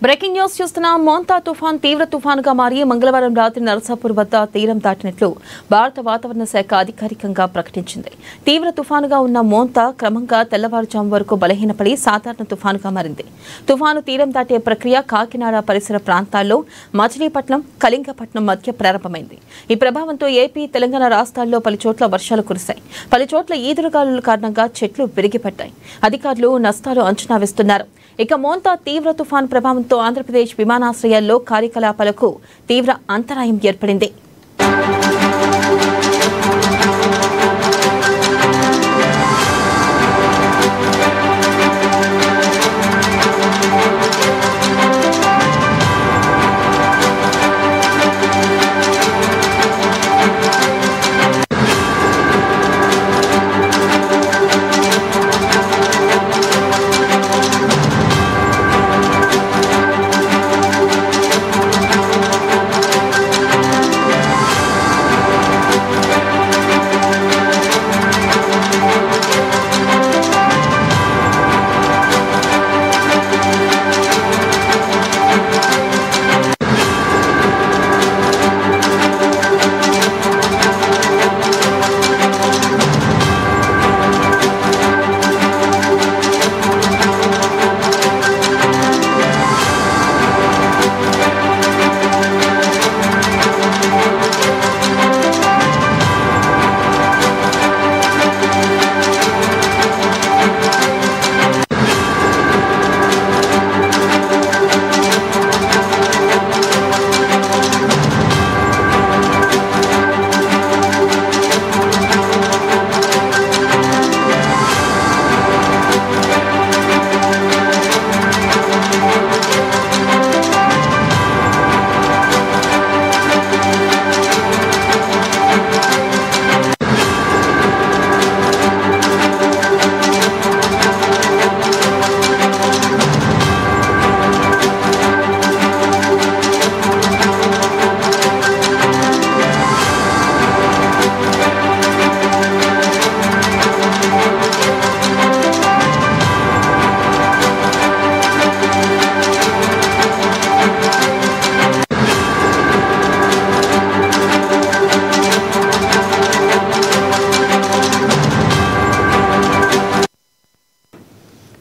Breaking news చూస్తున్నాం. మోంతా తుఫాన్ తీవ్ర తుఫానుగా మారి మంగళవారం రాత్రి నరసాపూర్ వద్ద తీరం దాటినట్లు భారత వాతావరణ శాఖ అధికారికంగా ప్రకటించింది. తీవ్ర తుఫానుగా ఉన్న మోంతా క్రమంగా తెల్లవారుజాము వరకు బలహీనపడి సాధారణ తుఫానుగా మారింది. తుఫాను తీరం దాటే ప్రక్రియ కాకినాడ పరిసర ప్రాంతాల్లో మచిలీపట్నం, కళింగపట్నం మధ్య ప్రారంభమైంది. ఈ ప్రభావంతో ఏపీ, తెలంగాణ రాష్ట్రాల్లో పలుచోట్ల వర్షాలు కురిశాయి. పలుచోట్ల ఈదురుగాలుల కారణంగా చెట్లు విరిగిపడ్డాయి. అధికారులు నష్టాలు అంచనా వేస్తున్నారు. ఇక మోంతా తీవ్ర తుఫాను ప్రభావంతో ఆంధ్రప్రదేశ్ విమానాశ్రయాల్లో కార్యకలాపాలకు తీవ్ర అంతరాయం ఏర్పడింది.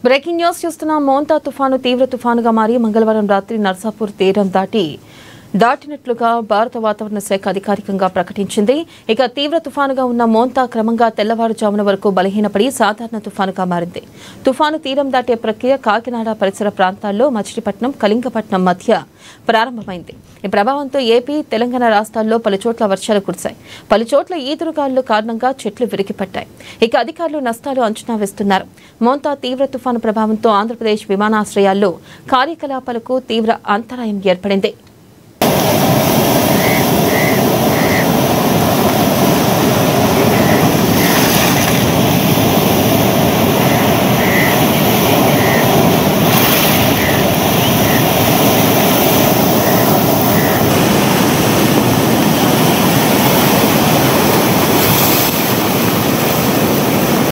బ్రేకింగ్ న్యూస్ చూస్తున్నాం. మోంతా తుఫాను తీవ్ర తుఫానుగా మారి మంగళవారం రాత్రి నర్సాపూర్ తీరం దాటినట్లుగా భారత వాతావరణ శాఖ అధికారికంగా ప్రకటించింది. ఇక తీవ్ర తుఫానుగా ఉన్న మోంతా క్రమంగా తెల్లవారుజామున వరకు బలహీనపడి సాధారణ తుఫానుగా మారింది. తుఫాను తీరం దాటే ప్రక్రియ కాకినాడ పరిసర ప్రాంతాల్లో మచిలీపట్నం, కళింగపట్నం మధ్య ప్రారంభమైంది. ఈ ప్రభావంతో ఏపీ, తెలంగాణ రాష్ట్రాల్లో పలుచోట్ల వర్షాలు కురిశాయి. పలుచోట్ల ఈదురుగాలుల కారణంగా చెట్లు విరిగిపడ్డాయి. ఇక అధికారులు నష్టాలు అంచనా వేస్తున్నారు. మోంతా తీవ్ర తుఫాను ప్రభావంతో ఆంధ్రప్రదేశ్ విమానాశ్రయాల్లో కార్యకలాపాలకు తీవ్ర అంతరాయం ఏర్పడింది.